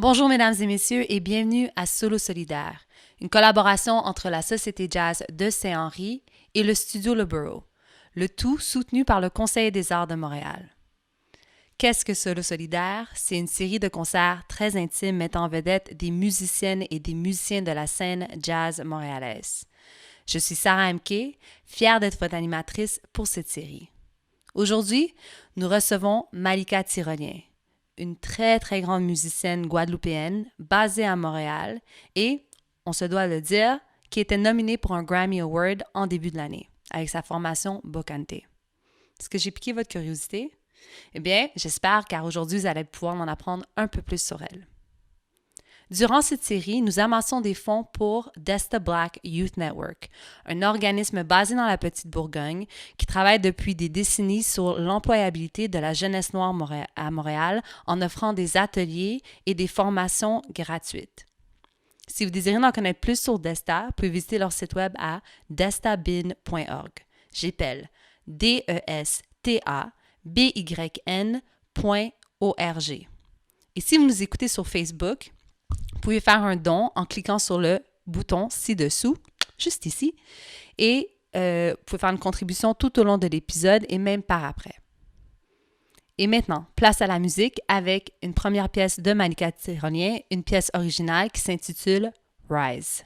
Bonjour mesdames et messieurs et bienvenue à Solo Solidaire, une collaboration entre la Société Jazz de Saint-Henri et le Studio Le Bureau, le tout soutenu par le Conseil des arts de Montréal. Qu'est-ce que Solo Solidaire? C'est une série de concerts très intimes mettant en vedette des musiciennes et des musiciens de la scène jazz montréalaise. Je suis Sarah MK, fière d'être votre animatrice pour cette série. Aujourd'hui, nous recevons Malika Tyrolien, une très très grande musicienne guadeloupéenne basée à Montréal et, on se doit le dire, qui était nominée pour un Grammy Award en début de l'année avec sa formation Bocante. Est-ce que j'ai piqué votre curiosité? Eh bien, j'espère car aujourd'hui vous allez pouvoir en apprendre un peu plus sur elle. Durant cette série, nous amassons des fonds pour Desta Black Youth Network, un organisme basé dans la Petite Bourgogne qui travaille depuis des décennies sur l'employabilité de la jeunesse noire à Montréal en offrant des ateliers et des formations gratuites. Si vous désirez en connaître plus sur Desta, vous pouvez visiter leur site web à destabin.org. J'appelle DESTABYN.org. Et si vous nous écoutez sur Facebook, vous pouvez faire un don en cliquant sur le bouton ci-dessous, juste ici, et vous pouvez faire une contribution tout au long de l'épisode et même par après. Et maintenant, place à la musique avec une première pièce de Malika Tyrolien, une pièce originale qui s'intitule « Rise ».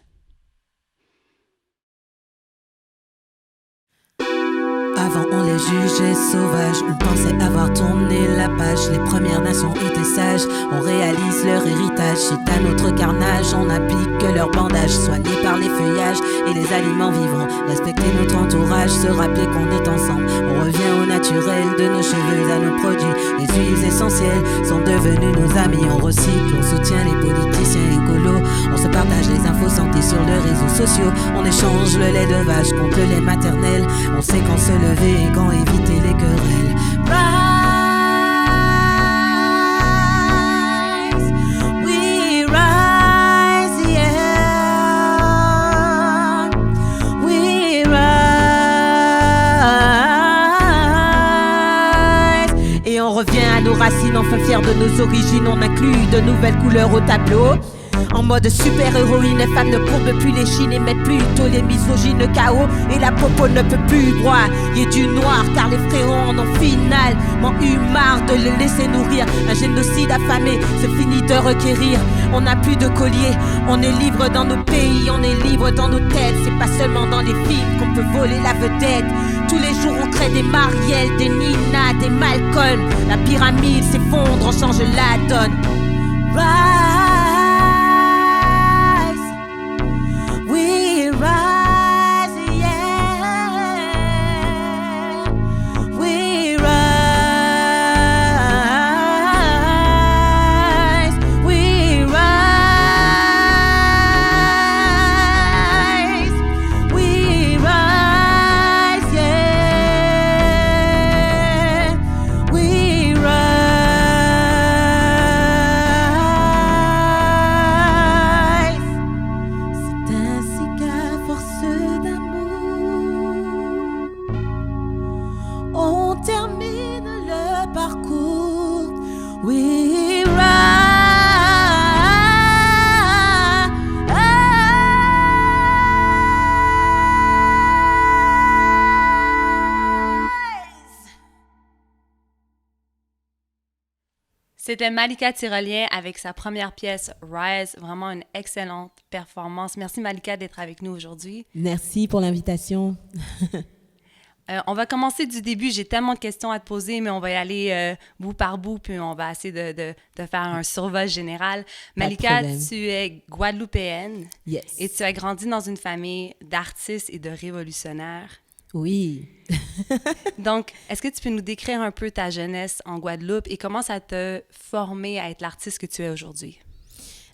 Avant on les jugeait sauvages, on pensait avoir tourné la page. Les Premières Nations étaient sages, on réalise leur héritage. C'est à notre carnage, on applique leur bandage. Soignés par les feuillages et les aliments vivants. Respecter notre entourage, se rappeler qu'on est ensemble. On revient au naturel, de nos cheveux à nos produits. Les huiles essentielles sont devenues nos amis. On recycle, on soutient les politiciens écolos. On se partage les infos santé sur les réseaux sociaux. On échange le lait de vache contre le lait maternel. On sait qu'on se lever et quand éviter les querelles. Rise, we rise, yeah. We rise. Et on revient à nos racines, enfin fiers de nos origines. On inclut de nouvelles couleurs au tableau. En mode super-héroïne, les femmes ne courbent plus les chines et mettent plutôt les misogynes KO. Et la popo ne peut plus broyer du noir car les frérots en ont finalement eu marre de le laisser nourrir. Un génocide affamé se finit de requérir. On n'a plus de collier, on est libre dans nos pays, on est libre dans nos têtes. C'est pas seulement dans les films qu'on peut voler la vedette. Tous les jours on crée des Marielle, des Nina, des Malcolm. La pyramide s'effondre, on change la donne. Rise. C'était Malika Tyrolien avec sa première pièce Rise, vraiment une excellente performance. Merci Malika d'être avec nous aujourd'hui. Merci pour l'invitation. On va commencer du début. J'ai tellement de questions à te poser, mais on va y aller bout par bout, puis on va essayer de faire un survol général. Malika, tu es guadeloupéenne. Yes. Et tu as grandi dans une famille d'artistes et de révolutionnaires. Oui. Donc, est-ce que tu peux nous décrire un peu ta jeunesse en Guadeloupe et comment ça t'a formé à être l'artiste que tu es aujourd'hui?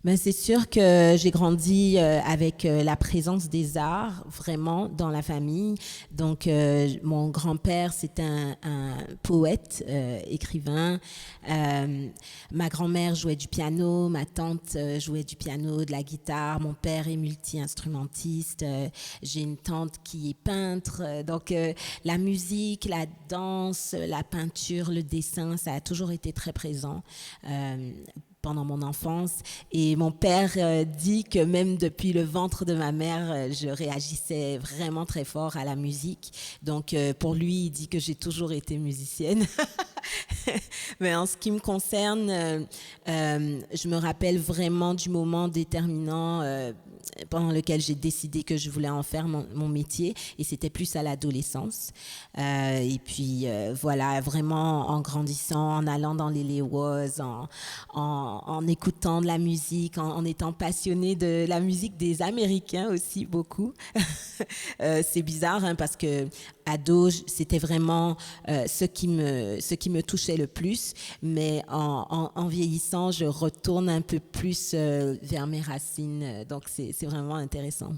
Ben, c'est sûr que j'ai grandi avec la présence des arts vraiment dans la famille. Donc, mon grand-père, c'est un poète, écrivain. Ma grand-mère jouait du piano, ma tante jouait du piano, de la guitare. Mon père est multi-instrumentiste. J'ai une tante qui est peintre. Donc, la musique, la danse, la peinture, le dessin, ça a toujours été très présent. pendant mon enfance. Et mon père dit que même depuis le ventre de ma mère, je réagissais vraiment très fort à la musique. Donc, pour lui, il dit que j'ai toujours été musicienne. Mais en ce qui me concerne, je me rappelle vraiment du moment déterminant pendant lequel j'ai décidé que je voulais en faire mon métier, et c'était plus à l'adolescence. Et puis voilà, vraiment en grandissant, en allant dans les Léoises, en écoutant de la musique, en étant passionnée de la musique des Américains aussi beaucoup. C'est bizarre hein, parce que ado, c'était vraiment ce qui me touchait le plus, mais en vieillissant, je retourne un peu plus vers mes racines, donc c'est vraiment intéressant.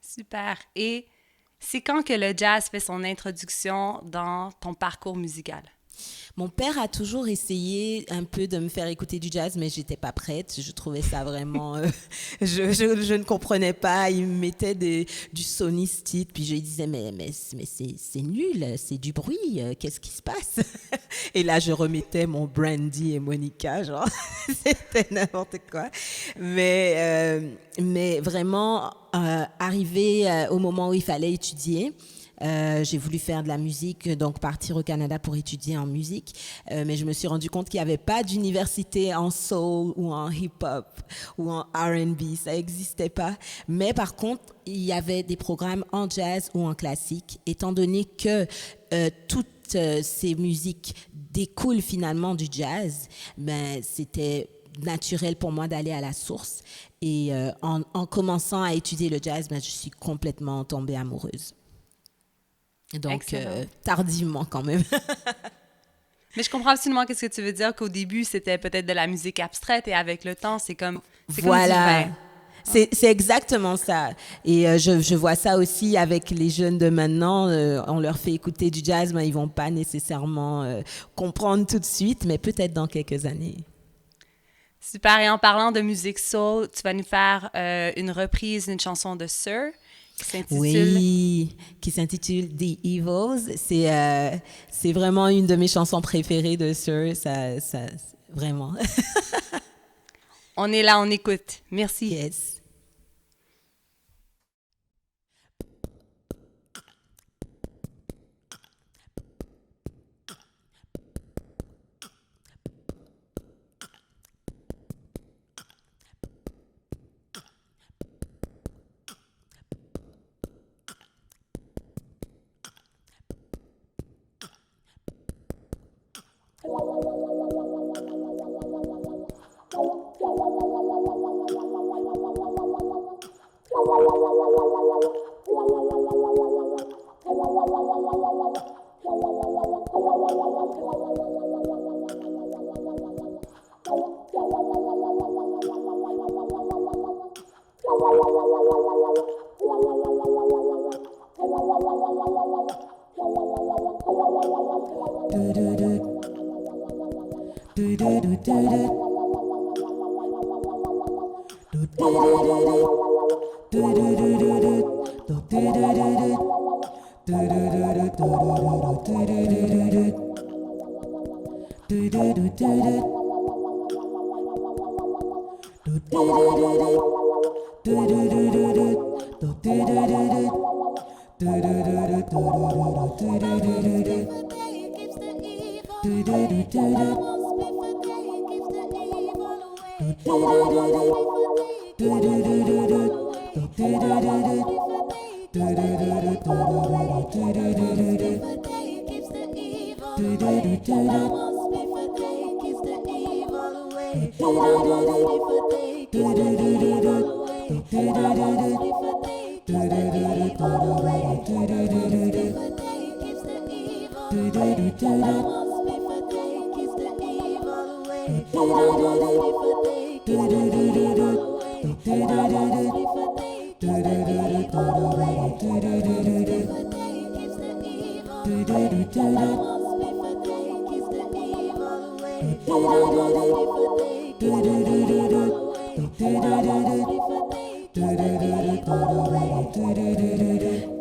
Super. Et c'est quand que le jazz fait son introduction dans ton parcours musical? Mon père a toujours essayé un peu de me faire écouter du jazz, mais j'étais pas prête. Je trouvais ça vraiment... je ne comprenais pas. Il me mettait du sonistite, puis je lui disais, mais c'est nul, c'est du bruit, qu'est-ce qui se passe? Et là, je remettais mon Brandy et Monica, genre, c'était n'importe quoi. Mais vraiment, arrivé au moment où il fallait étudier, j'ai voulu faire de la musique, donc partir au Canada pour étudier en musique, mais je me suis rendu compte qu'il n'y avait pas d'université en soul ou en hip-hop ou en R&B, ça n'existait pas. Mais par contre, il y avait des programmes en jazz ou en classique, étant donné que toutes ces musiques découlent finalement du jazz, ben, c'était naturel pour moi d'aller à la source. Et en commençant à étudier le jazz, ben, je suis complètement tombée amoureuse. Donc, tardivement quand même. Mais je comprends absolument qu'est-ce que tu veux dire, qu'au début, c'était peut-être de la musique abstraite et avec le temps, c'est comme du vin. C'est exactement ça. Et je vois ça aussi avec les jeunes de maintenant. On leur fait écouter du jazz, mais ils vont pas nécessairement comprendre tout de suite, mais peut-être dans quelques années. Super. Et en parlant de musique soul, tu vas nous faire une reprise d'une chanson de Sir qui s'intitule The Evils. C'est vraiment une de mes chansons préférées de Sir. Ça, vraiment. On est là, on écoute. Merci. Yes.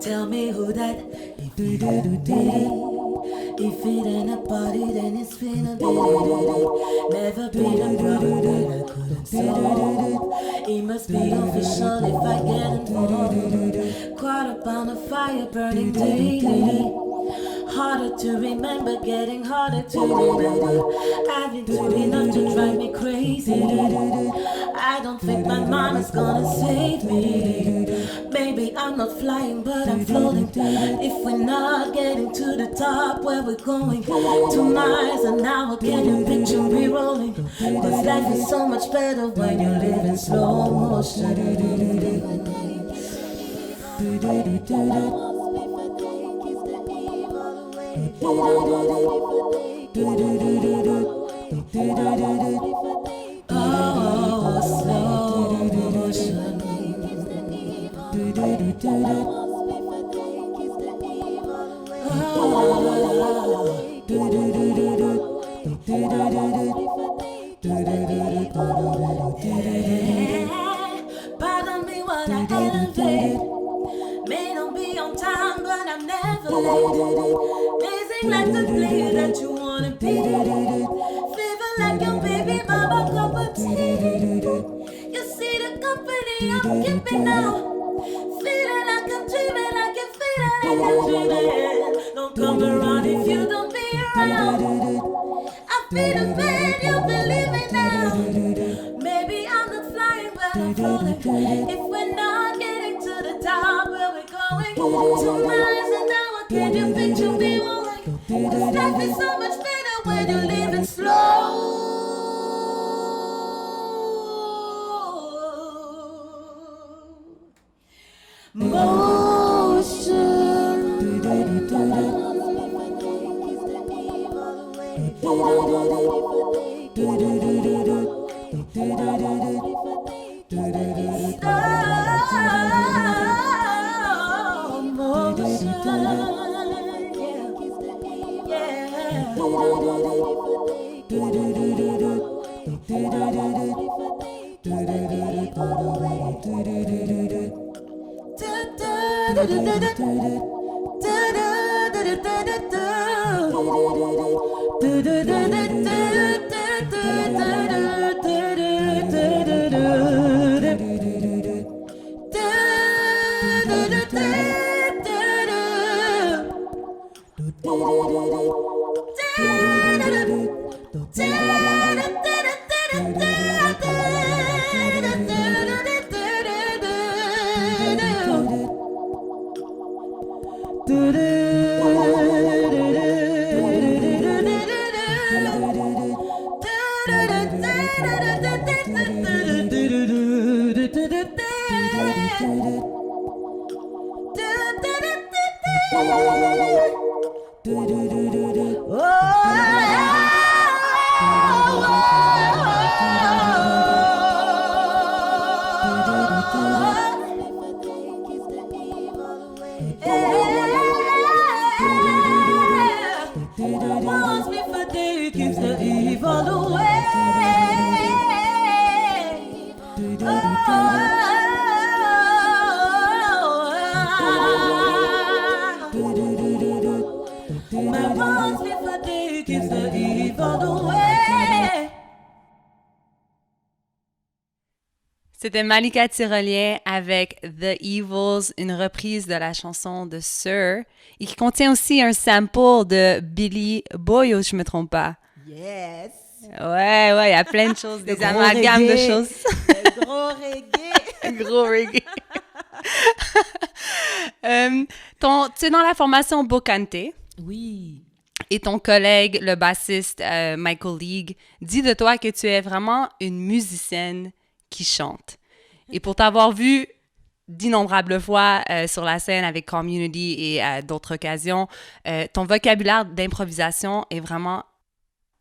Tell me who that If it ain't a party, then it's finna be never been a problem that I couldn't solve. It must be official if I get involved. Quarter pound of fire burning daily. Harder to remember, getting harder to remember. Having to enough to drive me crazy. I don't think my mama's gonna save me. Maybe I'm not flying, but I'm floating. If we're not getting to the top, where we're going? 2 miles an hour, can you picture me rolling? Cause life is so much better when you live in slow motion. Oh, slow motion. Pardon me while I elevate. May not be on time, but I'm never late. Amazing like the player that you wanna be. Fever like your baby mama cup of tea. You see the company I'm keeping now. Feeling like I'm dreaming, like you're feeling like I'm dreaming. Don't come around if you don't be around. I'll be the man you believe in now. Maybe I'm not flying, but I'm falling. If we're not getting to the top, where we're going? 2 miles an hour, can you picture me rolling? Cause life is so much better when you're living slow. C'était Malika Tyrolien avec The Evils, une reprise de la chanson de Sir, et qui contient aussi un sample de Billy Boyle, je ne me trompe pas. Yes! Ouais, il y a plein de choses, des amalgames de choses. Le gros reggae! Gros reggae. Tu es dans la formation Bocante. Oui. Et ton collègue, le bassiste Michael League, dit de toi que tu es vraiment une musicienne qui chante. Et pour t'avoir vu d'innombrables fois sur la scène avec Community et à d'autres occasions, ton vocabulaire d'improvisation est vraiment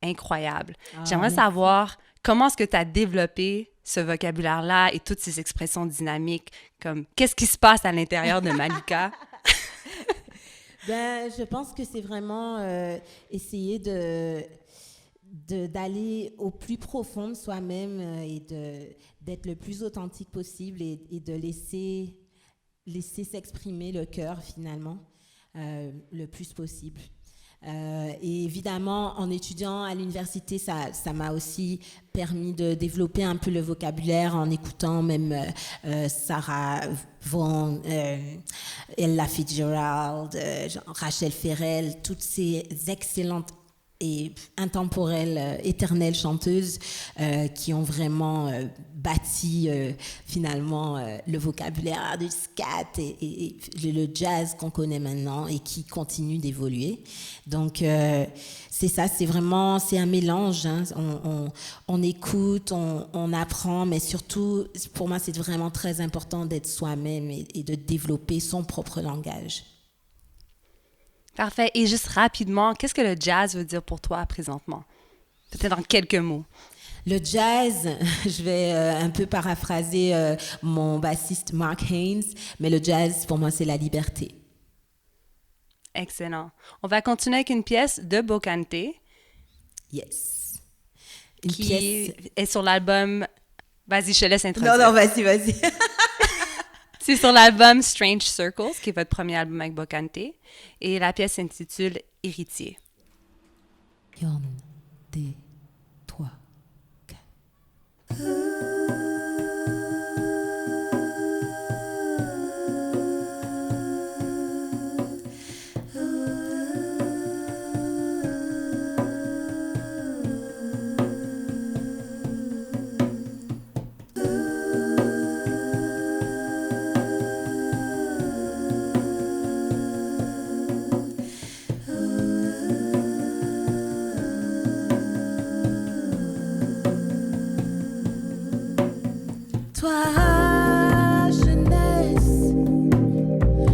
incroyable. J'aimerais savoir comment est-ce que tu as développé ce vocabulaire-là et toutes ces expressions dynamiques, comme qu'est-ce qui se passe à l'intérieur de Malika? Je pense que c'est vraiment essayer d'aller au plus profond de soi-même et d'être le plus authentique possible et de laisser s'exprimer le cœur finalement le plus possible. Et évidemment, en étudiant à l'université, ça m'a aussi permis de développer un peu le vocabulaire en écoutant même Sarah Vaughan, Ella Fitzgerald, Rachel Ferrell, toutes ces excellentes et intemporelles, éternelles chanteuses qui ont vraiment bâti finalement le vocabulaire du scat et le jazz qu'on connaît maintenant et qui continue d'évoluer. Donc c'est ça, c'est un mélange, hein. On écoute, on apprend, mais surtout pour moi c'est vraiment très important d'être soi-même et de développer son propre langage. Parfait. Et juste rapidement, qu'est-ce que le jazz veut dire pour toi présentement? Peut-être en quelques mots. Le jazz, je vais un peu paraphraser mon bassiste Mark Haynes, mais le jazz, pour moi, c'est la liberté. Excellent. On va continuer avec une pièce de Bocante. Yes. Qui est sur l'album... Vas-y, je te laisse introduire. Non, vas-y. C'est sur l'album Strange Circles, qui est votre premier album avec Bocante. Et la pièce s'intitule Héritier. 1, 2, 3, 4. Toi,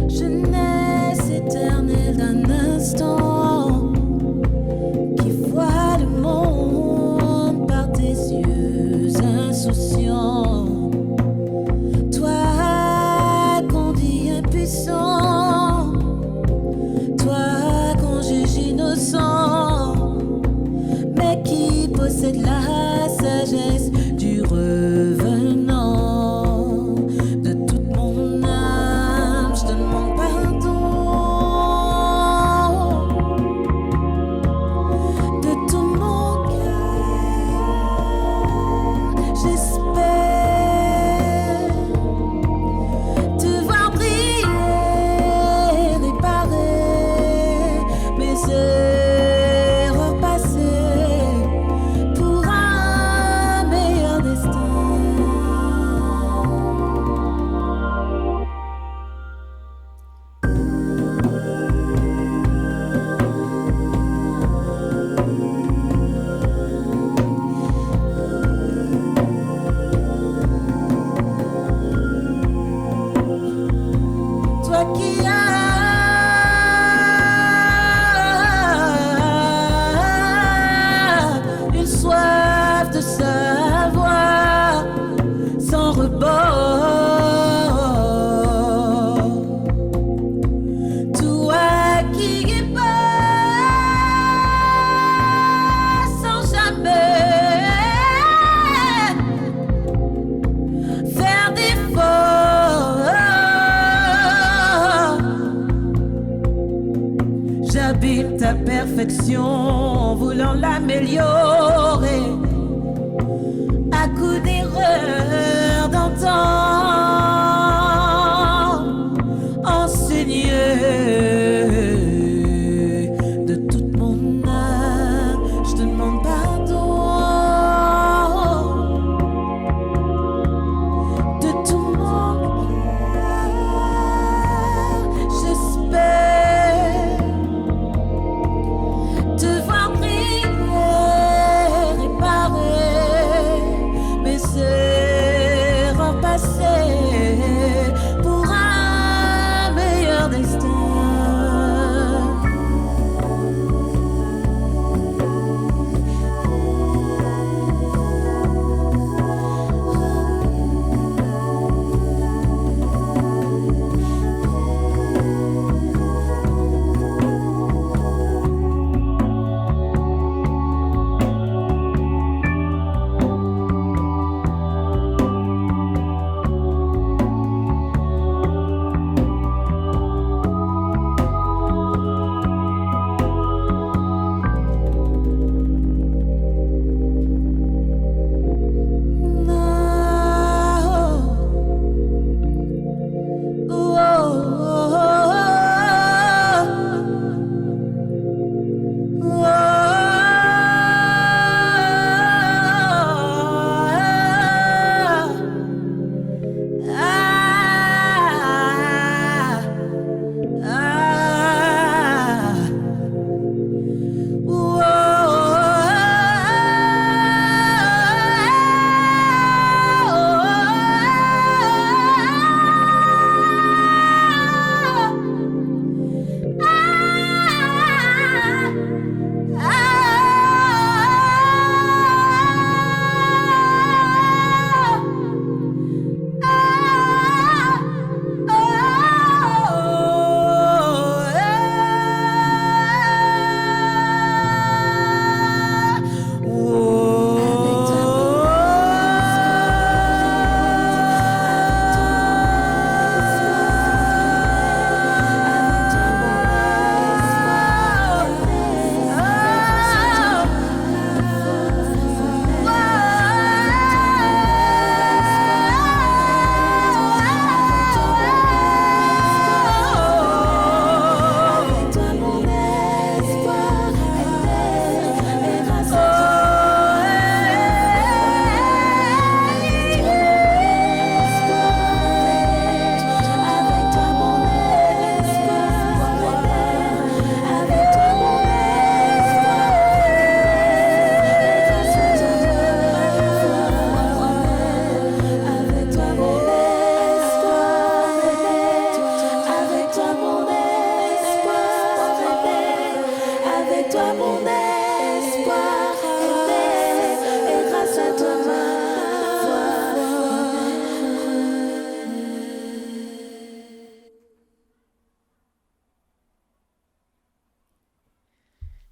jeunesse éternelle d'un instant, qui voit le monde par tes yeux insouciants. Toi qu'on dit impuissant, toi qu'on juge innocent, mais qui possède la sagesse du revenant. J'habite ta perfection, voulant l'améliorer, à coup d'erreur d'antan, enseigné de toute mon âme, je te demande pardon, de tout mon cœur, j'espère te voir briller, réparer mes erreurs passées.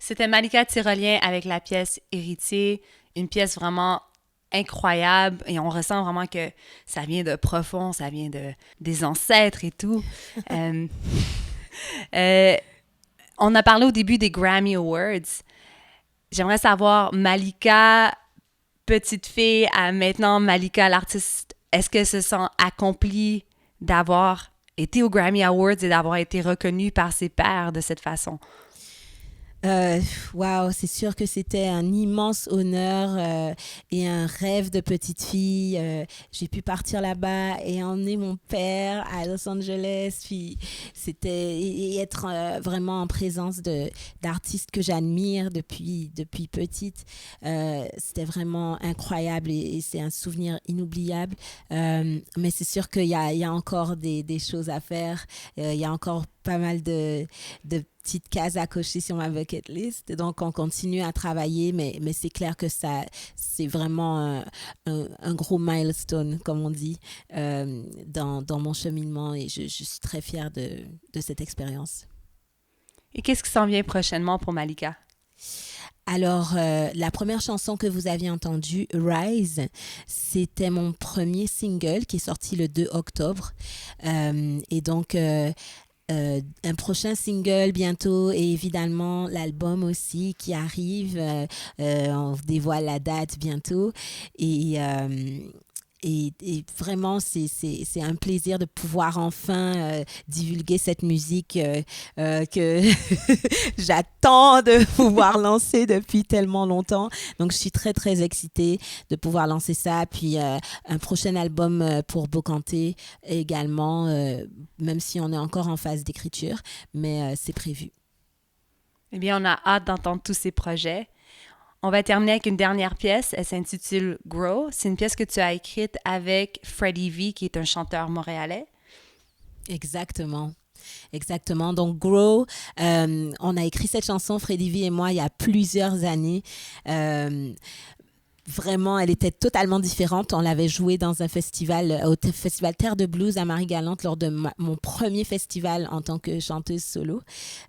C'était Malika Tyrolien avec la pièce Héritier, une pièce vraiment incroyable et on ressent vraiment que ça vient de profond, ça vient des ancêtres et tout. On a parlé au début des Grammy Awards. J'aimerais savoir, Malika, petite fille, à maintenant Malika l'artiste, est-ce qu'elle se sent accomplie d'avoir été aux Grammy Awards et d'avoir été reconnue par ses pairs de cette façon? Wow, c'est sûr que c'était un immense honneur et un rêve de petite fille. J'ai pu partir là-bas et emmener mon père à Los Angeles, puis et être vraiment en présence d'artistes que j'admire depuis petite. C'était vraiment incroyable et c'est un souvenir inoubliable. Mais c'est sûr qu'il y a encore des choses à faire. Il y a encore pas mal de petites cases à cocher sur ma bucket list. Donc, on continue à travailler, mais c'est clair que c'est vraiment un gros milestone, comme on dit, dans mon cheminement et je suis très fière de cette expérience. Et qu'est-ce qui s'en vient prochainement pour Malika? Alors, la première chanson que vous aviez entendue, Rise, c'était mon premier single qui est sorti le 2 octobre. Et donc, un prochain single bientôt et évidemment l'album aussi qui arrive. On dévoile la date bientôt. Et vraiment, c'est un plaisir de pouvoir enfin divulguer cette musique que j'attends de pouvoir lancer depuis tellement longtemps. Donc, je suis très, très excitée de pouvoir lancer ça. Puis, un prochain album pour Bocante également, même si on est encore en phase d'écriture, mais c'est prévu. Eh bien, on a hâte d'entendre tous ces projets. On va terminer avec une dernière pièce. Elle s'intitule Grow. C'est une pièce que tu as écrite avec Freddie V, qui est un chanteur montréalais. Exactement. Donc, Grow, on a écrit cette chanson, Freddie V et moi, il y a plusieurs années. Vraiment, elle était totalement différente. On l'avait jouée dans un festival, au festival Terre de Blues à Marie-Galante lors de mon premier festival en tant que chanteuse solo.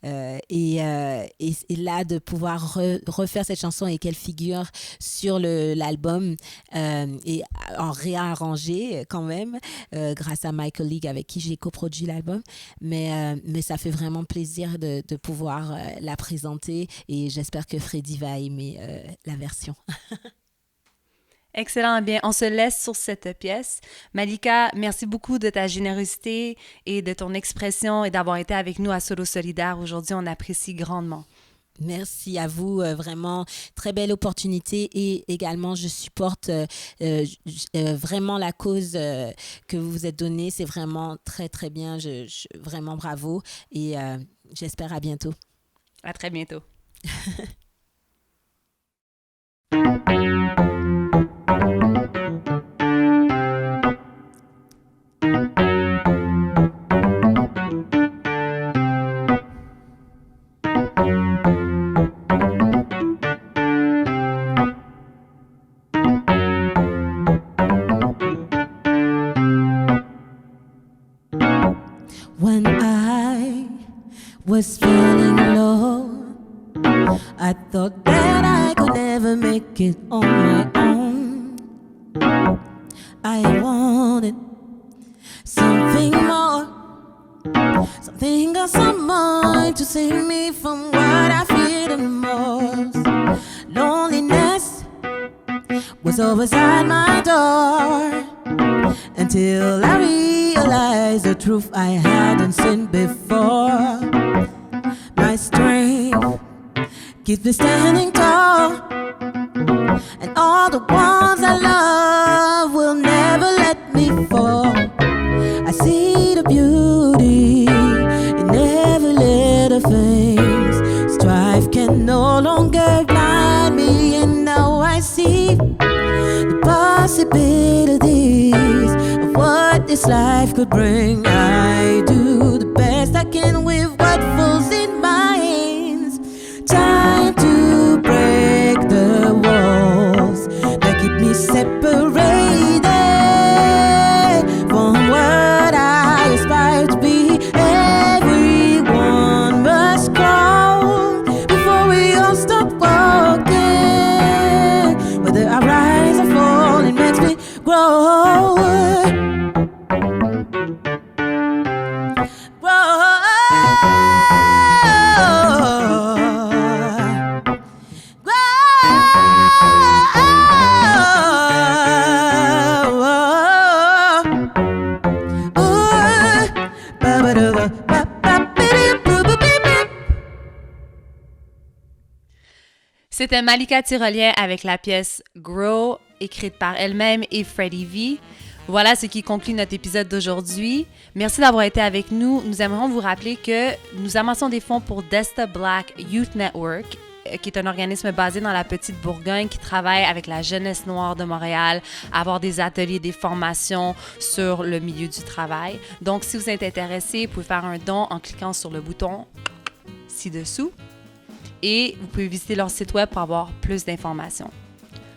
Et là, de pouvoir refaire cette chanson et qu'elle figure sur l'album et en réarrangé quand même, grâce à Michael League avec qui j'ai coproduit l'album. Mais ça fait vraiment plaisir de pouvoir la présenter et j'espère que Freddie va aimer la version. Excellent. Bien, on se laisse sur cette pièce. Malika, merci beaucoup de ta générosité et de ton expression et d'avoir été avec nous à Solo Solidaire aujourd'hui. On apprécie grandement. Merci à vous, vraiment très belle opportunité et également je supporte vraiment la cause que vous vous êtes donnée. C'est vraiment très très bien, vraiment bravo et j'espère à bientôt. À très bientôt. When I was feeling low, I thought that I could never make it on my own. I wanted something more, something or someone to save me from what I fear the most. Loneliness was always at my door until I realized the truth I hadn't seen before. My strength keeps me standing tall, and all the ones I love will never let me fall. I see the beauty in every little things. Strife can no longer blind me, and now I see the possibilities of what this life could bring. I do the best I can with what falls in my hands. Time to break the walls that keep me separated from what I aspire to be. Everyone must crawl before we all C'était Malika Tyrolien avec la pièce Grow, écrite par elle-même et Freddie V. Voilà ce qui conclut notre épisode d'aujourd'hui. Merci d'avoir été avec nous. Nous aimerions vous rappeler que nous amassons des fonds pour Desta Black Youth Network, qui est un organisme basé dans la Petite Bourgogne qui travaille avec la jeunesse noire de Montréal à avoir des ateliers, des formations sur le milieu du travail. Donc, si vous êtes intéressé, vous pouvez faire un don en cliquant sur le bouton ci-dessous. Et vous pouvez visiter leur site web pour avoir plus d'informations.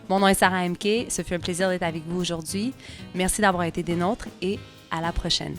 Mon nom est Sarah MK. Ce fut un plaisir d'être avec vous aujourd'hui. Merci d'avoir été des nôtres et à la prochaine.